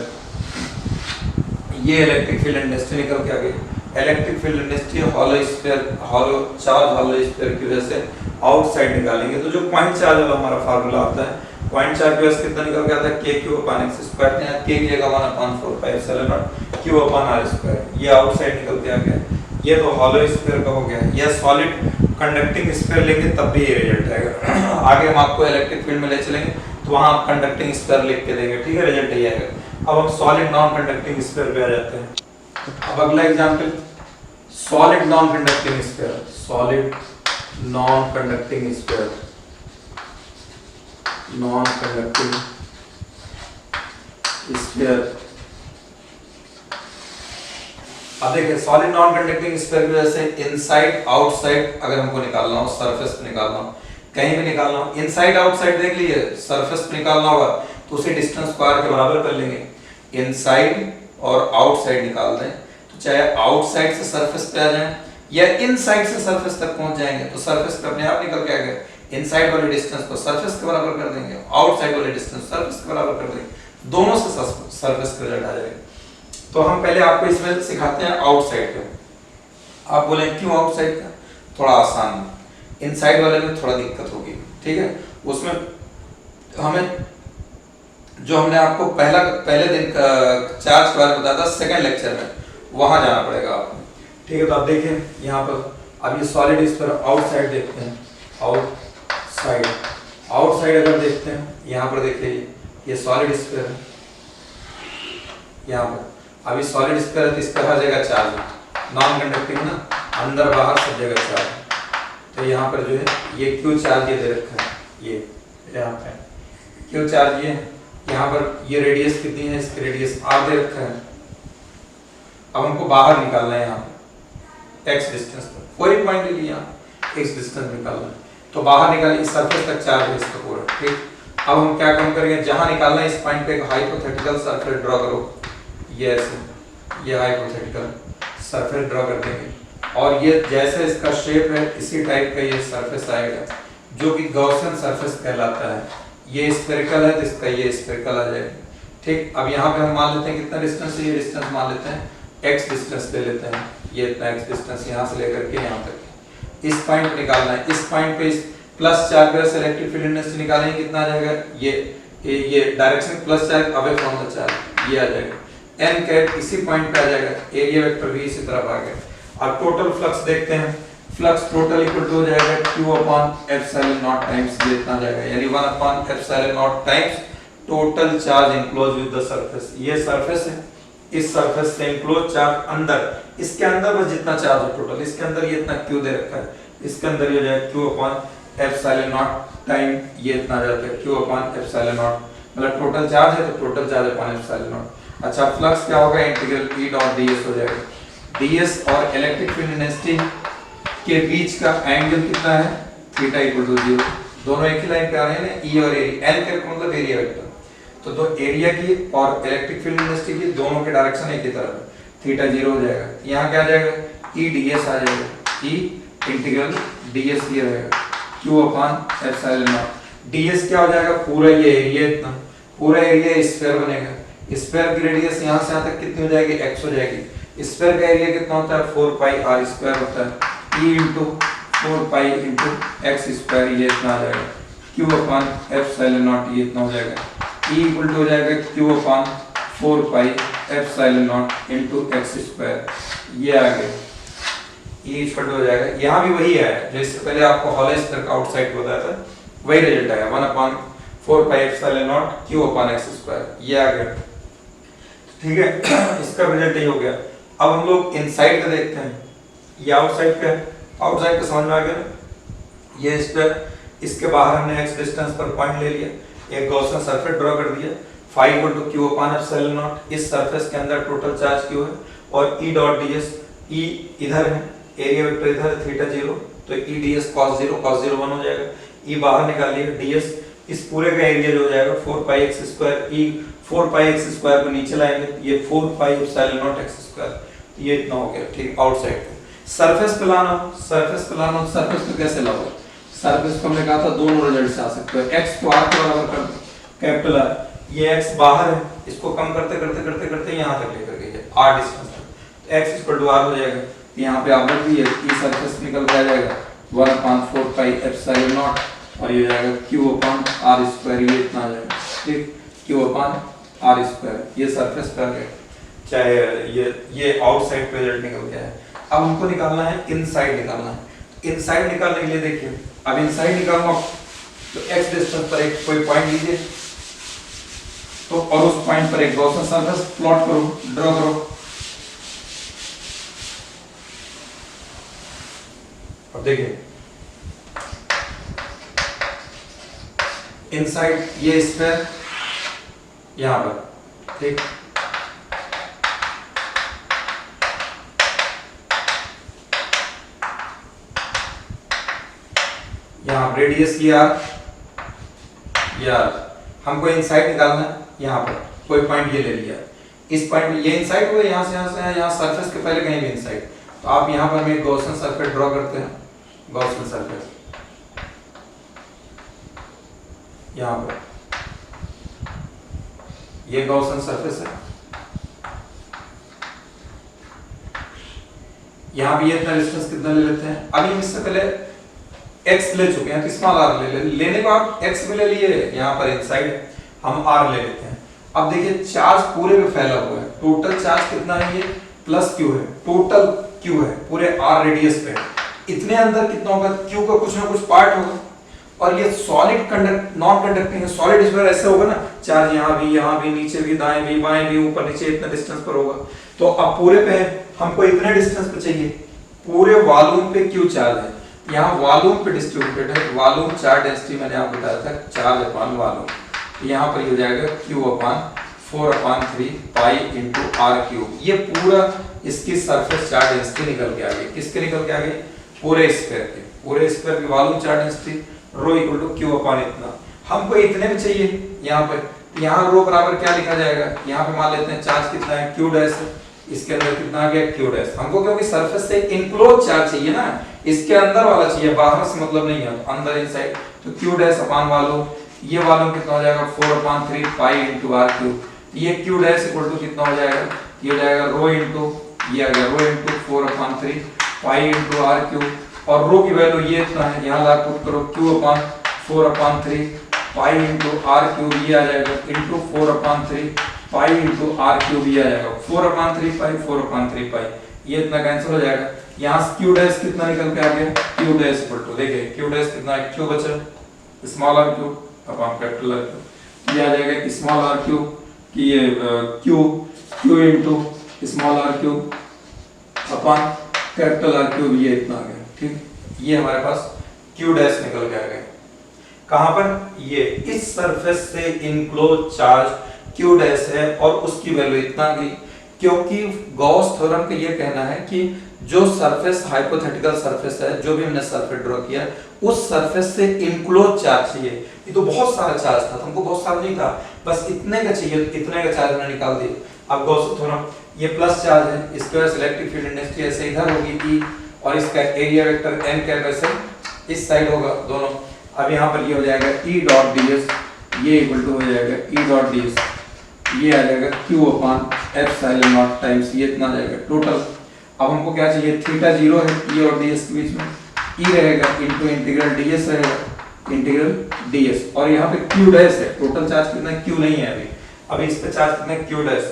ये इलेक्ट्रिक फील्ड इंटेंसिटी निकल के आ गई। Electric field intensity hollow sphere, hollow charge hollow sphere की वजह से आउटसाइड निकालेंगे, तो जो पॉइंट चार्ज वाला हमारा फार्मूला आता है, पॉइंट चार्ज की वजह से कितना निकल के आता है, k q upon x square, यहाँ k की जगह 1 upon 4 pi epsilon naught q upon r square, ये आउटसाइड निकल के आ गया। ये तो हॉलो स्फीयर का हो गया। यह सॉलिड कंडक्टिंग स्फीयर लेंगे तब भी ये रिजल्ट आएगा। आगे हम आपको इलेक्ट्रिक फील्ड में ले चलेंगे तो वहां आप कंडक्टिंग स्फीयर लिख के देंगे, ठीक है, रिजल्ट यही आएगा। अब हम सॉलिड नॉन कंडक्टिंग स्फीयर पे आ जाते हैं। अब अगला example solid non conducting sphere, solid non conducting sphere, non conducting sphere. अब देखिए सॉलिड नॉन कंडक्टिंग स्फीयर की वजह से इनसाइड आउटसाइड अगर हमको निकालना हो, सरफेस पे निकालना हो, कहीं भी निकालना हो, इनसाइड आउटसाइड देख लीजिए, सरफेस पे निकालना होगा तो उसे डिस्टेंस स्क्वायर के बराबर कर लेंगे। इनसाइड और आउटसाइड निकाल दें तो चाहे आउटसाइड से सरफेस पे आ जाए या इनसाइड से सरफेस तक पहुंच जाएंगे तो सरफेस पे अपने आप निकल के आएगा। इनसाइड वाले डिस्टेंस को सरफेस के बराबर कर देंगे, आउटसाइड वाले डिस्टेंस सरफेस के बराबर कर देंगे, दोनों से सरफेस का रिजल्ट आ जाएगा। तो हम पहले आपको इसमें सिखाते हैं आउटसाइड का। आप बोले क्यों आउटसाइड का, थोड़ा आसान है, इनसाइड वाले में थोड़ा दिक्कत होगी, ठीक है। उसमें हमें जो हमने आपको पहले दिन चार्ज के बारे में बताया था सेकंड लेक्चर में, वहां जाना पड़ेगा आपको, ठीक है। तो आप देखें यहाँ पर अब ये सॉलिड इस पर आउटसाइड देखते हैं, आउटसाइड, आउटसाइड अगर देखते हैं यहाँ पर देखिए ये सॉलिड स्फीयर है, यहाँ पर अभी सॉलिड स्फीयर है तो इस पर हर जगह चार्ज है, नॉन कंडक्टिंग ना, अंदर बाहर सब जगह चार्ज। तो यहाँ पर जो है ये क्यू चार्ज ये दे रखा है, ये यहाँ पे क्यू चार्ज ये, यहाँ पर ये रेडियस कितनी है, इसकी रेडियस आर दे रखा है। अब हमको बाहर निकालना है, यहाँ पे x डिस्टेंस पर कोई पॉइंट ले लिया, x डिस्टेंस निकालना है तो बाहर निकालिए, इस सरफेस तक चार्ज है इसका पूरा, ठीक। अब हम क्या काम करेंगे, जहां निकालना है इस पॉइंट पे एक हाइपोथेटिकल सरफेस ड्रॉ करो, ये ऐसे, ये हाइपोथेटिकल सरफेस ड्रॉ कर देंगे और ये जैसे इसका शेप है इसी टाइप का ये सरफेस आएगा जो कि गॉसियन सरफेस कहलाता है। ये स्फेरिकल है तो इसका ये स्फेरिकल आ जाएगा, ठीक। अब यहाँ पे हम मान लेते हैं कितना डिस्टेंस है, ये डिस्टेंस मान लेते हैं x डिस्टेंस ले लेते हैं, ये इतना x डिस्टेंस यहाँ से लेकर के यहाँ तक। इस पॉइंट पे निकालना है, इस पॉइंट पे इस प्लस चार्ज पे इलेक्ट्रिक फील्ड इंटेंसिटी निकालेंगे, कितना आ जाएगा, ये direction plus charge away from the charge, ये आ जाएगा n कैप इसी पॉइंट पे आ जाएगा, एरिया वेक्टर भी इसी तरफ आ गया। अब टोटल फ्लक्स देखते हैं, फ्लक्स टोटल इक्वल टू हो जाएगा q upon epsilon not times ये इतना आ जाएगा, यानी 1 upon epsilon not times total charge enclose with the surface. ये सरफेस है, इस सरफेस से इनक्लोज चार्ज अंदर, इसके अंदर बस जितना चार्ज है टोटल, इसके अंदर ये इतना q दे रखा है, इसके अंदर ये हो जाएगा q upon epsilon not time ये इतना आ जाता है q अपॉन एप्सिलॉन नॉट, मतलब टोटल चार्ज है तो total charge upon epsilon not. अच्छा फ्लक्स क्या होगा, इंटीग्रल E डॉट ds हो जाएगा, ds और इलेक्ट्रिक फील्ड इंटेंसिटी के बीच का एंगल कितना है, थीटा इक्वल टू 0, दोनों एक ही लाइन पे आ रहे हैं ना, E और एरिया, n का मतलब एरिया वेक्टर, तो दो एरिया की और इलेक्ट्रिक फील्ड इंटेंसिटी की दोनों के डायरेक्शन एक ही तरफ है, थीटा 0 हो जाएगा, यहाँ क्या आ जाएगा, E ds आ जाएगा, E इंटीग्रल ds ये रहेगा q upon epsilon not, ds क्या हो जाएगा, पूरा ये एरिया इतना, पूरा एरिया स्फीयर बनेगा, स्फीयर की रेडियस यहाँ से यहाँ तक कितनी हो जाएगी, x हो जाएगी, स्फीयर का एरिया कितना होता है 4 पाई r स्क्वायर होता है, E into 4 pi into x square ये इतना आ जाएगा, q अपॉन एप्सिलॉन नॉट ये इतना हो जाएगा, E इक्वल टू हो जाएगा q upon 4 pi epsilon naught into x square, ये आ गया E इक्वल टू हो जाएगा, यहाँ भी वही है जो इससे पहले आपको हॉलो स्फीयर का आउटसाइड बताया था, वही रिजल्ट आया 1 upon 4 pi epsilon naught q upon x square, ये आ गया, ठीक है। इसका रिजल्ट ये हो गया। अब हम लोग इनसाइड का देखते हैं, ये आउटसाइड का है, आउटसाइड का समझ में आ गया, ये इस पे इसके बाहर हमने x डिस्टेंस पर पॉइंट ले लिया, एक गॉसियन सरफेस ड्रॉ कर दिया, phi equal to q upon epsilon naught, इस सरफेस के अंदर टोटल चार्ज q है, और E डॉट ds, E इधर है, एरिया वेक्टर इधर है, थीटा 0, तो E ds cos 0 1 हो जाएगा, E बाहर निकाल लिया, ds इस पूरे का एरिया जो हो जाएगा 4 पाई x स्क्वायर, E 4 पाई x स्क्वायर को नीचे लाएंगे, ये 4 pi epsilon not x square, ये इतना हो गया, ठीक। आउटसाइड पे सरफेस पे लाना, सरफेस पे लाना, सरफेस पे कैसे लाओगे, सरफेस को हमने कहा था दोनों रिजल्ट से आ सकते हो, x को r के बराबर कर दो, कैपिटल R, ये x बाहर है, इसको कम करते करते करते करते यहाँ तक लेकर गए r डिस्टेंस तक, तो x इक्वल टू r हो जाएगा, यहाँ पे आप रख दिए, ई सरफेस निकल के आ जाएगा 1/4 पाई एप्सिलॉन नॉट, और ये जाएगा q अपॉन r स्क्वायर, ये इतना आ जाएगा, ठीक, q अपॉन r स्क्वायर, ये सरफेस पे आ गया, चाहे ये आउटसाइड पे रिजल्ट निकल गया है। अब हमको निकालना है इनसाइड, निकालना है इनसाइड, निकालने के लिए देखिए, अब इनसाइड निकालना तो x डिस्टेंस पर एक कोई पॉइंट लीजिए, तो और उस पॉइंट पर एक गॉसियन सरफेस प्लॉट करो, ड्रॉ करो, अब देखिए इनसाइड ये स्फीयर यहां पर, ठीक, यहाँ रेडियस ये r, हमको इनसाइड निकालना है, यहाँ पर कोई पॉइंट ये ले लिया, इस पॉइंट में ये इनसाइड हुआ, यहाँ से यहाँ सरफेस के पहले कहीं भी इनसाइड, तो आप यहाँ पर हम एक गॉसियन सरफेस ड्रॉ करते हैं, गॉसियन सरफेस यहाँ पर, ये गॉसियन सरफेस है, यहाँ भी ये इतना डिस्टेंस कितना ले लेते हैं, अभी हम इससे पहले x ले चुके हैं, तो स्मॉल r लेने को आप x भी ले लिए, यहाँ पर इनसाइड हम r ले लेते हैं। अब देखिए चार्ज पूरे पे फैला हुआ है, टोटल चार्ज कितना है, ये प्लस q है, टोटल q है पूरे r रेडियस पे, इतने अंदर कितना होगा, q का कुछ ना कुछ पार्ट होगा, और ये सॉलिड कंडक्ट नॉन कंडक्टिंग है, सॉलिड इस बार ऐसे होगा ना, चार्ज यहाँ भी नीचे भी, दाएं भी बाएं भी, ऊपर नीचे इतना डिस्टेंस पर होगा, तो अब पूरे पे हमको इतने डिस्टेंस पे चाहिए, पूरे वॉल्यूम पे q चार्ज है, यहाँ वॉल्यूम पे डिस्ट्रीब्यूटेड है, वॉल्यूम चार्ज डेंसिटी मैंने आपको बताया था, चार्ज अपॉन वॉल्यूम, यहाँ पर ये हो जाएगा q upon 4/3 pi into r cube, ये पूरा इसकी सरफेस चार्ज डेंसिटी निकल के आ गई, किसके निकल के आ गई, पूरे स्फीयर के, पूरे स्फीयर की volume charge density rho equal to q upon इतना, हमको इतने में चाहिए यहाँ पे, यहाँ रो बराबर क्या लिखा जाएगा, यहाँ पे मान लेते हैं चार्ज कितना है q डैश है, इसके अंदर कितना आ गया q डैश, हमको क्योंकि सरफेस से इनक्लोज चार्ज चाहिए ना, इसके अंदर वाला चाहिए, बाहर से मतलब नहीं है, तो अंदर इनसाइड, तो q डैश अपॉन वॉल्यूम, ये वॉल्यूम कितना हो जाएगा 4/3 पाई इंटू r क्यूब, ये q डैश इक्वल टू कितना हो जाएगा, ये हो जाएगा रो इंटू ये आ गया rho into 4/3 pi into r cube, और रो की वैल्यू ये इतना है, यहाँ ला पुट करो Q/4/3 पाई इंटू आर क्यूब ये आ जाएगा into 4/3 pi into R cube ये आ जाएगा 4/3 पाई 4/3 पाई, ये इतना कैंसिल हो जाएगा। यहाँ क्यू डैश कितना निकल के आ गया, क्यू डैश इक्वल टू देखिए क्यू डैश कितना है, क्यू बचा small R cube upon capital R cube, ये आ जाएगा कि स्मॉल आर क्यूब कि ये Q into small R cube upon capital R cube, ये इतना आ गया। ठीक, ये हमारे पास क्यू डैश निकल के आ गया। कहां पर, ये इस सरफेस से इनक्लोज चार्ज क्यू डैश है और उसकी वैल्यू इतना आ गई, क्योंकि गॉस थ्योरम का ये कहना है कि जो सरफेस हाइपोथेटिकल सरफेस है, जो भी हमने सरफेस ड्रॉ किया उस सरफेस से इनक्लोज चार्ज चाहिए। ये तो बहुत सारा चार्ज था, हमको बहुत सारा नहीं था, बस इतने का चाहिए, इतने का चार्ज हमने निकाल दिया। अब गॉस थ्योरम, ये प्लस चार्ज है, इसके वजह से इलेक्ट्रिक फील्ड इंटेंसिटी ऐसे इधर होगी ई, और इसका एरिया वेक्टर n कैप ऐसे इस साइड होगा दोनों। अब यहाँ पर ये हो जाएगा E डॉट ds, ये इक्वल टू हो जाएगा E डॉट ds, ये आ जाएगा Q upon epsilon not times ये इतना आ जाएगा टोटल। अब हमको क्या चाहिए, थीटा 0 है E और ds के बीच में, E रहेगा इनटू इंटीग्रल ds रहेगा इंटीग्रल ds, और यहाँ पे Q डैश है, टोटल चार्ज कितना है, Q नहीं है अभी इस पे चार्ज कितना है,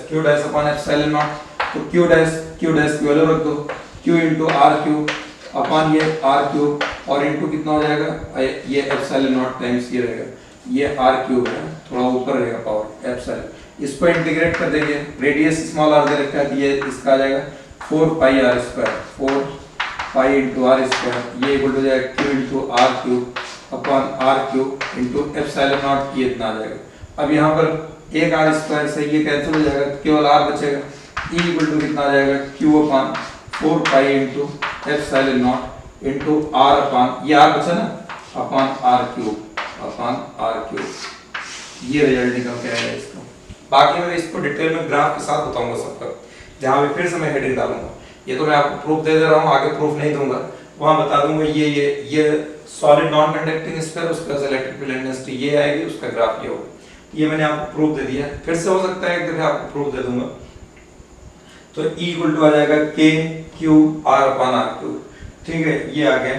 Q dash upon epsilon naught, तो Q डैश की वैल्यू रख दो, Q into R cube upon ये आर क्यूब और इनटू कितना हो जाएगा, ये एप्सिलॉन नॉट टाइम्स ये रहेगा, ये आर क्यूब है थोड़ा ऊपर रहेगा पावर एप्सिलॉन, इसको इंटीग्रेट कर देंगे, रेडियस स्मॉल आर दे रखा है, ये इसका आ जाएगा 4 pi R square, 4 pi into R square, ये इक्वल हो जाएगा Q into R cube upon R cube into epsilon not, ये इतना आ जाएगा। अब यहाँ पर एक आर स्क्वायर से ये कैंसिल हो जाएगा, केवल आर बचेगा, ई इक्वल टू कितना आ जाएगा, Q upon 4 pi into epsilon naught into R upon ये आर बचा ना अपॉन आर क्यूब, ये रिजल्ट निकल के आएगा इसका। बाकी मैं इसको डिटेल में ग्राफ के साथ बताऊंगा सबका, जहां भी फिर से मैं हेडिंग डालूंगा, ये तो मैं आपको प्रूफ दे रहा हूं, आगे प्रूफ नहीं दूंगा, वहां बता दूंगा ये सॉलिड नॉन कंडक्टिंग स्फीयर, उसका इलेक्ट्रिक फील्ड इंटेंसिटी ये आएगी, उसका ग्राफ ये होगा। ये मैंने आपको प्रूफ दे दिया, फिर से हो सकता है कि आपको प्रूफ दे दूंगा। तो E इक्वल टू आ जाएगा K Q R upon R cube, ठीक है, ये आ गया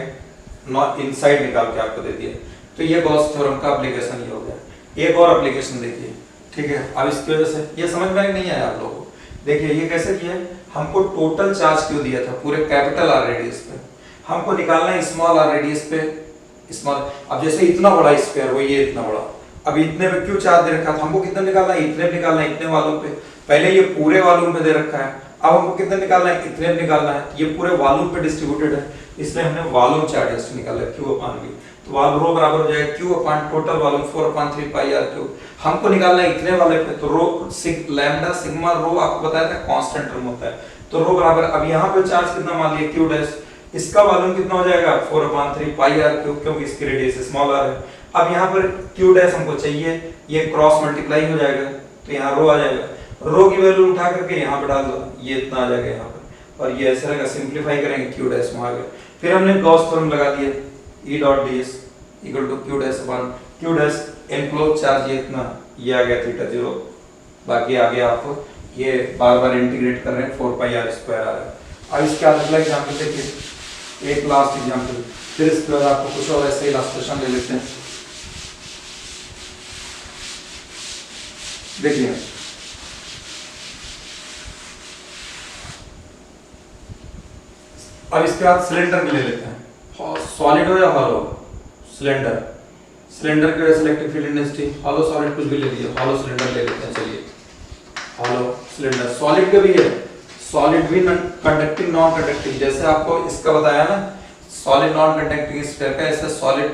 नॉट इनसाइड निकाल के आपको दे दिया। तो ये गॉस थ्योरम का एप्लीकेशन ये हो गया। एक और एप्लीकेशन देखिए, ठीक है, अब इसकी वजह से ये समझ में नहीं आया आप लोगों को, देखिए ये कैसे किया, हमको टोटल चार्ज क्यों दिया था पूरे कैपिटल R रेडियस पे, हमको निकालना है स्मॉल r रेडियस पे स्मॉल। अब जैसे इतना बड़ा स्फीयर वो ये इतना बड़ा, अब इतने पे क्यों चार्ज दे रखा था, हमको कितना निकालना है, इतने पे निकालना है, इतने वॉल्यूम पे, पहले ये पूरे वॉल्यूम पे दे रखा है, अब हमको कितना निकालना है, इतने पे निकालना है, ये पूरे वॉल्यूम पे डिस्ट्रीब्यूटेड है, इसलिए हमने वॉल्यूम चार्ज निकाला है Q अपॉन V, तो वॉल्यूम रो बराबर हो जाएगा Q अपॉन टोटल वॉल्यूम 4/3 पाई r क्यूब। हमको निकालना है इतने वाले पे, तो रो लैम्डा सिग्मा रो आपको बताया था कांस्टेंट टर्म होता है, तो रो बराबर, अब यहाँ पे चार्ज कितना मान लिया Q डैश, इसका वॉल्यूम कितना हो जाएगा 4/3 पाई r क्यूब, क्योंकि इसकी रेडियस स्मॉल r है। अब यहाँ पर Q डैश हमको चाहिए, ये क्रॉस मल्टीप्लाई हो जाएगा, तो यहाँ रो आ जाएगा, रो की वैल्यू उठा करके यहाँ पे डाल दो, ये इतना आ जाएगा यहाँ पर, और ये ऐसे रहेगा, सिंपलीफाई करेंगे Q डैश वहां गया, फिर हमने गॉस थ्योरम लगा दिया, E dot ds equal to Q dash upon Q dash enclose charge, ये इतना, ये आ गया थीटा 0, बाकी आगे आपको ये बार-बार इंटीग्रेट कर रहे हैं 4 पाई r स्क्वायर आ रहा है। अब इसके बाद अगला एग्जांपल देखिए, एक लास्ट एग्जांपल, फिर इसके बाद आपको कुछ और ऐसे इलस्ट्रेशन ले लेते हैं। देखिए अब इसके बाद सिलेंडर ले लेते हैं, सॉलिड हो या हॉलो, सिलेंडर, सिलेंडर की वजह से electric field intensity, hollow solid कुछ भी ले लीजिए, हॉलो सिलेंडर ले लेते हैं, चलिए हॉलो सिलेंडर, सॉलिड का भी है, सॉलिड भी कंडक्टिंग नॉन कंडक्टिंग, जैसे आपको इसका बताया ना सॉलिड नॉन कंडक्टिंग स्फीयर का, ऐसे सॉलिड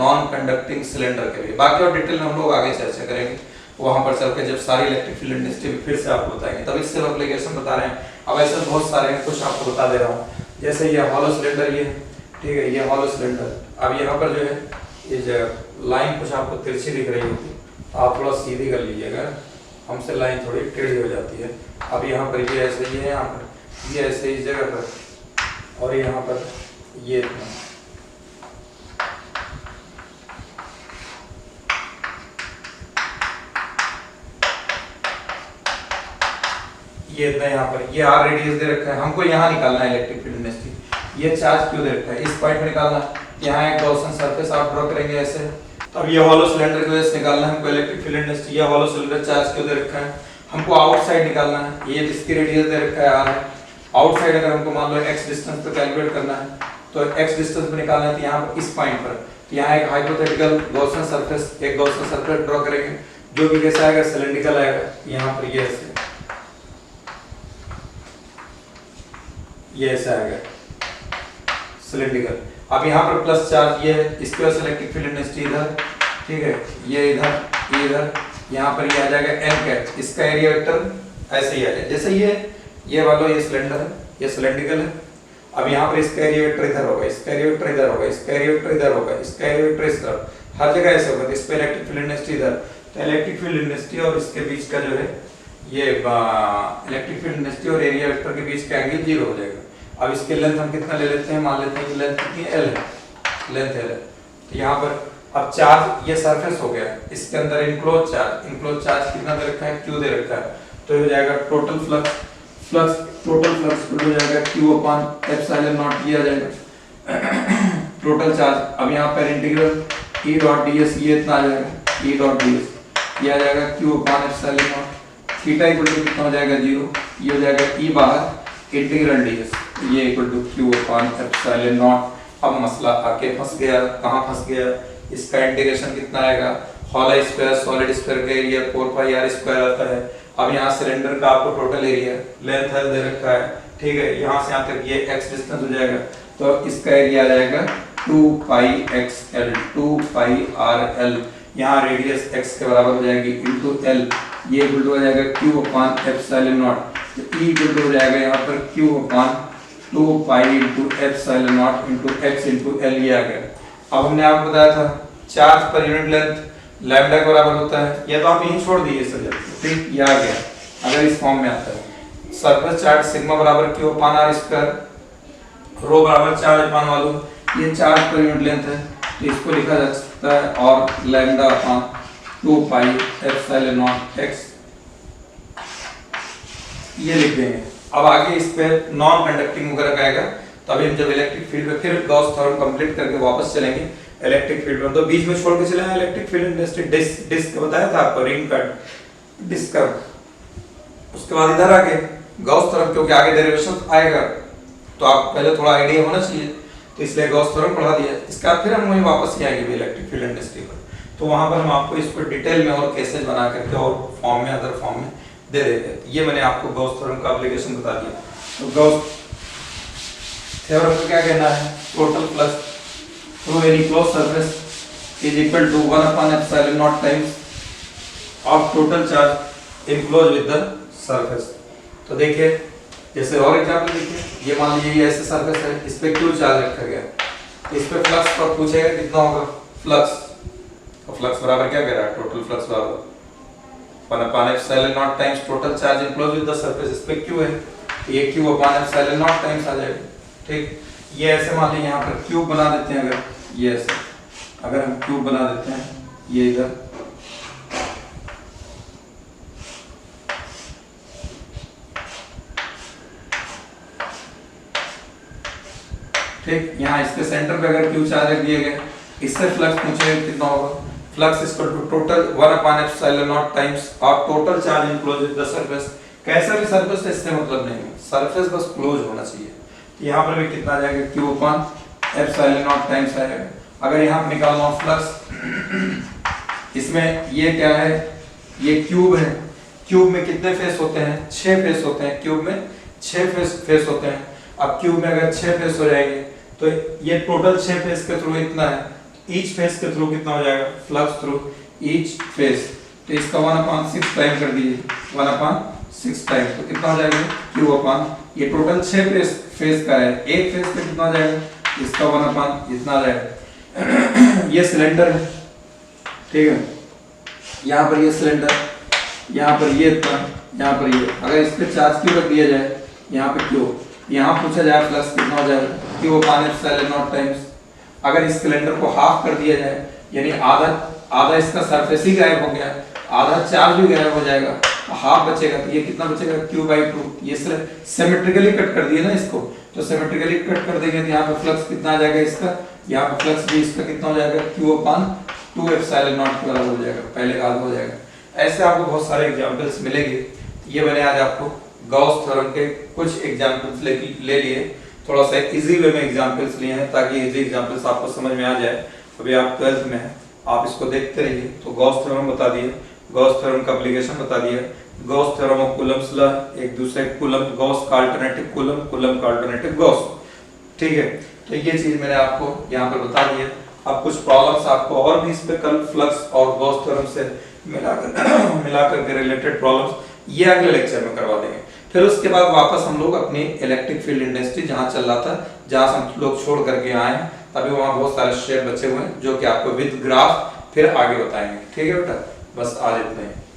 नॉन कंडक्टिंग सिलेंडर के भी, बाकी और डिटेल में हम लोग आगे चर्चा करेंगे, वहां पर चल के जब सारी इलेक्ट्रिक फील्ड इंटेंसिटी फिर से आपको बताएंगे, तब इससे एप्लीकेशन बता रहे हैं। अब ऐसे बहुत सारे हैं, कुछ आपको बता दे रहा हूँ, जैसे ये हॉलो सिलेंडर, ये ठीक है, ये हॉलो सिलेंडर, अब यहाँ पर जो है ये जो लाइन कुछ आपको तिरछी दिख रही होगी, आप थोड़ा सीधी कर लीजिएगा, हमसे लाइन थोड़ी टेढ़ी हो जाती है। अब यहाँ पर ये ऐसे ही है, यहाँ पर ये ऐसे इस जगह पर, और यहाँ पर ये इतना, ये इतना, यहाँ पर ये r रेडियस दे रखा है, हमको यहाँ निकालना है इलेक्ट्रिक फील्ड इंटेंसिटी, ये चार्ज क्यों दे रखा है, इस पॉइंट में निकालना है। यहाँ एक गॉसियन सरफेस आप ड्रॉ करेंगे ऐसे। अब ये हॉलो सिलेंडर की वजह से निकालना है हमको इलेक्ट्रिक फील्ड इंटेंसिटी। ये हॉलो सिलेंडर चार्ज क्यों दे रखा है, हमको आउटसाइड निकालना है। ये इसकी रेडियस दे रखा है r है। आउटसाइड अगर हमको मान लो x डिस्टेंस पे कैलकुलेट करना है, तो x डिस्टेंस पे निकालना है, तो यहाँ पर इस पॉइंट पर यहाँ एक हाइपोथेटिकल गॉसियन सरफेस, एक गॉसियन सरफेस ड्रॉ करेंगे जो कि कैसा आएगा, सिलेंड्रिकल आएगा। यहाँ पर ये ऐसे, ये ऐसा आएगा सिलेंड्रिकल। अब यहाँ पर प्लस चार्ज ये है, इसकी वजह से इलेक्ट्रिक फील्ड इंटेंसिटी इधर, ठीक है, ये इधर, ये इधर, यहाँ पर ये आ जाएगा n कैट, इसका एरिया वेक्टर ऐसे ही आ जाएगा। जैसे ये वाला ये सिलेंडर है, ये सिलेंड्रिकल है। अब यहाँ पर इसका एरिया वेक्टर इधर होगा, इसका एरिया वेक्टर इधर होगा, इसका एरिया वेक्टर इधर होगा, इसका एरिया वेक्टर इस तरफ, हर जगह ऐसे होगा। तो इस पे इलेक्ट्रिक फील्ड इंटेंसिटी इधर, तो इलेक्ट्रिक फील्ड इंटेंसिटी और इसके बीच का जो है ये इलेक्ट्रिक फील्ड इंटेंसिटी और एरिया वेक्टर के बीच का एंगल 0 हो जाएगा। अब इसके लेंथ हम कितना ले लेते हैं, मान लेते हैं कि लेंथ कितनी है, l है, लेंथ l है। तो यहाँ पर अब चार्ज ये सरफेस हो गया, इसके अंदर इनक्लोज चार्ज कितना दे रखा है, q दे रखा है। तो हो जाएगा टोटल फ्लक्स हो जाएगा q अपॉन एप्सिलॉन नॉट, ये आ जाएगा टोटल चार्ज। अब यहाँ पर इंटीग्रल E डॉट ds ये इतना आ जाएगा, E डॉट ds ये आ जाएगा q upon epsilon naught, theta equal to कितना हो जाएगा 0, ये हो जाएगा E बाहर इंटीग्रल ds, ये equal to q upon epsilon naught. अब मसला आके फंस गया, कहाँ फंस गया, इसका इंटीग्रेशन कितना आएगा, होल स्क्वायर सॉलिड स्फीयर का एरिया 4 पाई r स्क्वायर आता है। अब यहाँ सिलेंडर का आपको टोटल एरिया लेंथ है दे रखा है, ठीक है, यहाँ से यहाँ तक ये x डिस्टेंस हो जाएगा, तो इसका एरिया आ जाएगा 2 पाई xl, 2 पाई rl। यहाँ रेडियस x के बराबर हो जाएगी इनटू l, ये इक्वल टू हो जाएगा q अपॉन एप्सिलॉन नॉट। तो e इक्वल टू हो जाएगा यहाँ पर q upon 2 pi into epsilon not into x into l, ये आ गया। अब हमने आपको बताया था charge per unit length lambda के बराबर होता है, ये तो आप यहीं छोड़ दीजिए सर, ठीक, ये आ गया। अगर इस फॉर्म में आता है सरफेस चार्ज सिग्मा बराबर q अपॉन r स्क्वायर, रो बराबर चार्ज अपॉन वॉल्यूम, ये चार्ज पर यूनिट लेंथ है, तो इसको लिखा जा सकता है और lambda upon 2 pi epsilon not x, ये लिख देंगे। अब आगे इस पे नॉन कंडक्टिंग वगैरह का आएगा, तो अभी हम जब इलेक्ट्रिक फील्ड पे फिर गॉस थ्योरम कंप्लीट करके वापस चलेंगे इलेक्ट्रिक फील्ड में, तो बीच में छोड़ के चले हैं इलेक्ट्रिक फील्ड इंटेंसिटी डिस्क बताया था आपको, रिंग का डिस्क का। उसके बाद इधर आके गॉस थ्योरम, क्योंकि आगे डेरिवेशन आएगा तो आप पहले थोड़ा आइडिया होना चाहिए, तो इसलिए गॉस थ्योरम पढ़ा दिया। इसका फिर हम वहीं वापस ही आएंगे इलेक्ट्रिक फील्ड इंटेंसिटी पर, तो वहां पर हम आपको इसको डिटेल में और केसेस बना करके और फॉर्म में, अदर फॉर्म में दे देंगे। ये मैंने आपको गॉस थ्योरम का एप्लीकेशन बता दिया। तो गॉस थ्योरम का क्या कहना है, total flux through any close surface is equal to 1 upon epsilon not times of total charge enclose with the surface. तो देखिए जैसे और एग्जांपल देखिए, ये मान लीजिए ये ऐसे सरफेस है, इस पे क्यू चार्ज रखा गया, इस पे फ्लक्स पर पूछेगा कितना होगा फ्लक्स, तो फ्लक्स बराबर क्या कह रहा है, टोटल फ्लक्स बराबर 1 upon epsilon not times total charge enclose with the surface, इस पे क्यू है, ये Q upon epsilon not times आ जाएगा, ठीक। ये ऐसे मान लीजिए यहाँ पर क्यूब बना देते हैं, अगर ये ऐसे अगर हम क्यूब बना देते हैं, ये इधर ठीक, यहाँ इसके सेंटर पे अगर क्यू चार्ज रख दिए गए, इससे फ्लक्स पूछेगा कितना होगा, flux is equal to total 1 upon epsilon not times of total charge enclose with the surface. कैसा भी सरफेस है इससे मतलब नहीं है, सरफेस बस क्लोज होना चाहिए। यहाँ पर भी कितना आ जाएगा, Q upon epsilon not times आएगा। अगर यहाँ निकालना हो फ्लक्स, इसमें ये क्या है, ये क्यूब है, क्यूब में कितने फेस होते हैं, 6 फेस होते हैं, क्यूब में 6 फेस होते हैं। अब क्यूब में अगर 6 फेस हो जाएंगे तो ये टोटल 6 फेस के थ्रू इतना है, ईच फेस के थ्रू कितना हो जाएगा, फ्लक्स थ्रू ईच फेस, तो इसका 1/6 टाइम कर दीजिए, 1/6 टाइम, तो कितना हो जाएगा क्यू अपॉन, ये टोटल 6 फेस का है, एक फेस पे कितना हो जाएगा, इसका 1/, इतना आ जाएगा। ये सिलेंडर है, ठीक है, यहाँ पर ये सिलेंडर, यहाँ पर ये इतना, यहाँ पर ये, अगर इस पे चार्ज क्यू रख दिया जाए, यहाँ पे क्यू, यहाँ पूछा जाए फ्लक्स कितना हो जाएगा, Q upon epsilon not times. अगर इस सिलेंडर को हाफ कर दिया जाए, यानी आधा इसका सरफेस ही गायब हो गया, आधा चार्ज भी गायब हो जाएगा, हाफ बचेगा, तो ये कितना बचेगा, q/2। ये सिमेट्रिकली कट कर दिए ना इसको, तो सिमेट्रिकली कट कर देंगे तो यहाँ पे फ्लक्स कितना आ जाएगा इसका, यहाँ पे फ्लक्स भी इसका कितना हो जाएगा, Q/2 एप्सिलॉन नॉट के बराबर हो जाएगा, पहले का आधा हो जाएगा। ऐसे आपको बहुत सारे एग्जांपल्स मिलेंगे। ये मैंने आज आपको गॉस थ्योरम के कुछ एग्जांपल्स ले लिए, थोड़ा सा इजी वे में एग्जांपल्स लिए हैं ताकि इजी एग्जांपल्स आपको समझ में आ जाए। अभी आप 12th में हैं, आप इसको देखते रहिए। तो गॉस थ्योरम बता दिए, गॉस थ्योरम का एप्लीकेशन बता दिया, Gauss theorem of Coulomb's law, एक दूसरे कूलम्ब गॉस का अल्टरनेटिव कूलम्ब, कूलम्ब का अल्टरनेटिव गॉस, ठीक है। तो ये चीज मैंने आपको यहाँ पर बता दी है। अब कुछ प्रॉब्लम्स आपको और भी इस पे कल फ्लक्स और गॉस थ्योरम से मिलाकर के रिलेटेड प्रॉब्लम्स ये अगले लेक्चर में करवा देंगे। फिर उसके बाद वापस हम लोग अपनी इलेक्ट्रिक फील्ड इंडस्ट्री जहाँ चल रहा था, जहाँ से हम लोग छोड़ करके आए हैं, अभी वहाँ बहुत सारे शेयर बचे हुए हैं जो कि आपको विद ग्राफ फिर आगे बताएंगे। ठीक है बेटा, बस आज इतना ही।